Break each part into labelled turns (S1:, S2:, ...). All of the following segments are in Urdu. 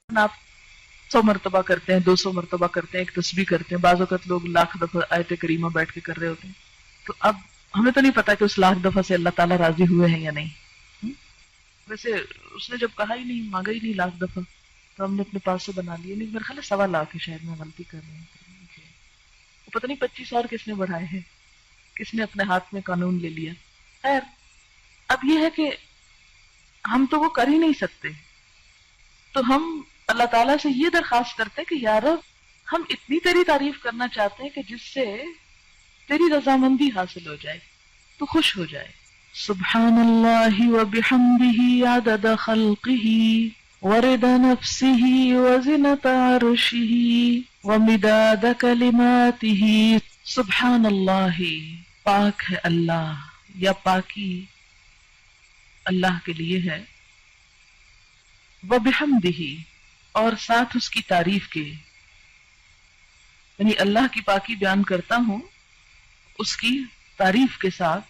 S1: آپ 100 مرتبہ کرتے ہیں، 200 مرتبہ کرتے ہیں، ایک تسبیح کرتے ہیں، بعض اوقات لوگ لاکھ دفعہ آیت کریمہ بیٹھ کے کر رہے ہوتے ہیں. تو اب ہمیں تو نہیں پتا کہ اس لاکھ دفعہ سے اللہ تعالیٰ راضی ہوئے ہیں یا نہیں. ویسے اس نے جب کہا ہی نہیں، مانگا ہی نہیں لاکھ دفعہ، تو ہم نے اپنے پاس سے بنا لیے. نہیں، میرے خیال ہے 1.25 لاکھ ہے، شاید میں غلطی کر رہی ہوں. پتہ نہیں 25 اور کس نے بڑھائے ہیں، کس نے اپنے ہاتھ میں قانون لے لیا. خیر، اب یہ ہے کہ ہم تو وہ کر ہی نہیں سکتے، تو ہم اللہ تعالیٰ سے یہ درخواست کرتے ہیں کہ یا رب، ہم اتنی تیری تعریف کرنا چاہتے ہیں کہ جس سے تیری رضامندی حاصل ہو جائے، تو خوش ہو جائے. سبحان اللہ وبحمدہ عدد خلقہ ورضا نفسہ وزنۃ عرشہ ومداد کلماتہ. سبحان اللہ، پاک ہے اللہ، یا پاکی اللہ کے لیے ہے. وبحمدہ، اور ساتھ اس کی تعریف کے، یعنی اللہ کی پاکی بیان کرتا ہوں اس کی تعریف کے ساتھ.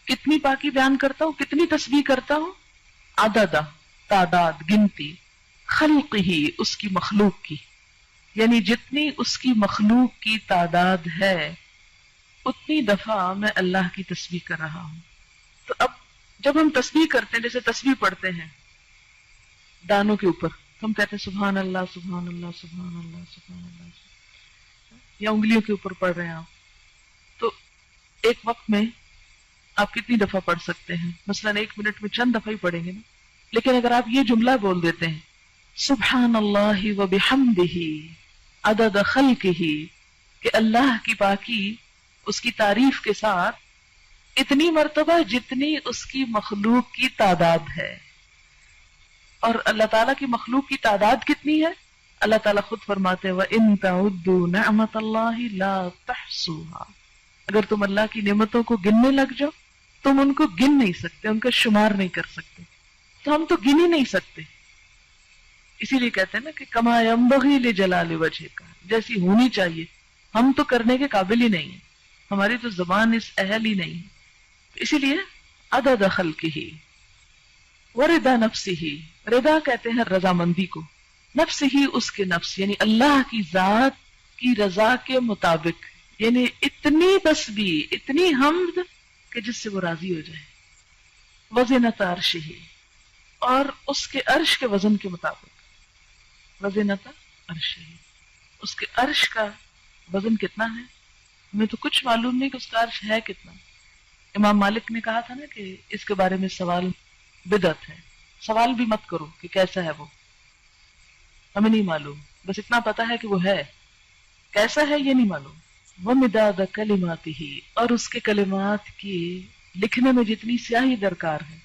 S1: کتنی پاکی بیان کرتا ہوں، کتنی تسبیح کرتا ہوں؟ عدد، تعداد، گنتی، خلق ہی، اس کی مخلوق کی، یعنی جتنی اس کی مخلوق کی تعداد ہے اتنی دفعہ میں اللہ کی تسبیح کر رہا ہوں. تو اب جب ہم تسبیح کرتے ہیں، جیسے تسبیح پڑھتے ہیں دانوں کے اوپر، تو ہم کہتے ہیں سبحان اللہ سبحان اللہ سبحان اللہ سبحان اللہ، یا انگلیوں کے اوپر پڑھ رہے ہیں آپ، تو ایک وقت میں آپ کتنی دفعہ پڑھ سکتے ہیں؟ مثلا 1 منٹ میں چند دفعہ ہی پڑھیں گے نا. لیکن اگر آپ یہ جملہ بول دیتے ہیں سبحان اللہ وبحمدہ عدد خلقہ، کہ اللہ کی پاکی اس کی تعریف کے ساتھ اتنی مرتبہ جتنی اس کی مخلوق کی تعداد ہے. اور اللہ تعالیٰ کی مخلوق کی تعداد کتنی ہے؟ اللہ تعالیٰ خود فرماتے ہیں وَإِن تَعُدُّوا نِعْمَةَ اللَّهِ لَا تَحْصُوهَا. اگر تم اللہ کی نعمتوں کو گننے لگ جاؤ، تم ان کو گن نہیں سکتے، ان کا شمار نہیں کر سکتے. تو ہم تو گن ہی نہیں سکتے. اسی لیے کہتے ہیں نا کہ کما ينبغي لجلال وجهك، جیسی ہونی چاہیے، ہم تو کرنے کے قابل ہی نہیں ہیں، ہماری تو زبان اس اہل ہی نہیں ہے. اسی لیے عدد خلقہ ورضا نفسہ، رضا کہتے ہیں رضامندی کو، نفس ہی اس کے نفس، یعنی اللہ کی ذات کی رضا کے مطابق، یعنی اتنی تسبیح، اتنی حمد کہ جس سے وہ راضی ہو جائے. وزنۃ عرشہ، اور اس کے عرش کے وزن کے مطابق. وزنۃ عرشہ، اس کے عرش کا وزن کتنا ہے؟ ہمیں تو کچھ معلوم نہیں کہ اس کا عرش ہے کتنا. امام مالک نے کہا تھا نا کہ اس کے بارے میں سوال بدعت ہے. سوال بھی مت کرو کہ کیسا ہے وہ، ہمیں نہیں معلوم، بس اتنا پتا ہے کہ وہ ہے، کیسا ہے یہ نہیں معلوم. وَمِدَادَ كَلِمَاتِهِ، اور اس کے کلمات کی لکھنے میں جتنی سیاہی درکار ہے.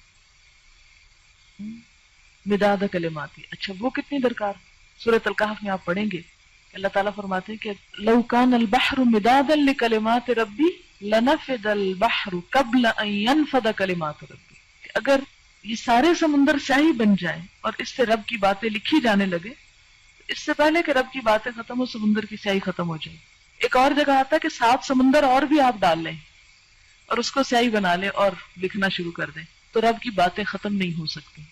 S1: مداد کلماتی، اچھا وہ کتنی درکار؟ سورۃ الکہف میں آپ پڑھیں گے کہ اللہ تعالیٰ فرماتے ہیں کہ لو کان البحر مدادا لکلمات ربی لنفد البحر قبل ان ينفد کلمات ربی، کہ اگر یہ سارے سمندر سیاہی بن جائیں اور اس سے رب کی باتیں لکھی جانے لگے، اس سے پہلے کہ رب کی باتیں ختم ہو سمندر کی سیاہی ختم ہو جائے. ایک اور جگہ آتا ہے کہ 7 سمندر اور بھی آپ ڈال لیں اور اس کو سیاہی بنا لیں اور لکھنا شروع کر دیں، تو رب کی باتیں ختم نہیں ہو سکتی.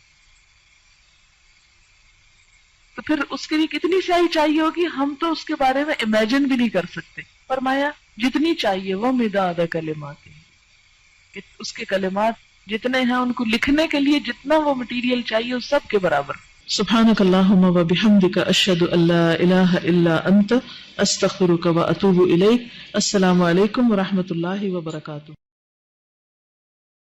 S1: تو پھر اس کے لیے کتنی سیاہی چاہیے ہوگی، ہم تو اس کے بارے میں امیجن بھی نہیں کر سکتے. فرمایا جتنی چاہیے وہ مداد کلمات، کہ اس کے کلمات جتنے ہیں ان کو لکھنے کے لیے جتنا وہ مٹیریل چاہیے اس سب کے برابر. سبحانک اللہم وبحمدک اشہد ان لا الہ الا انت استغفرک واتوب الیک. السلام علیکم ورحمۃ اللہ وبرکاتہ.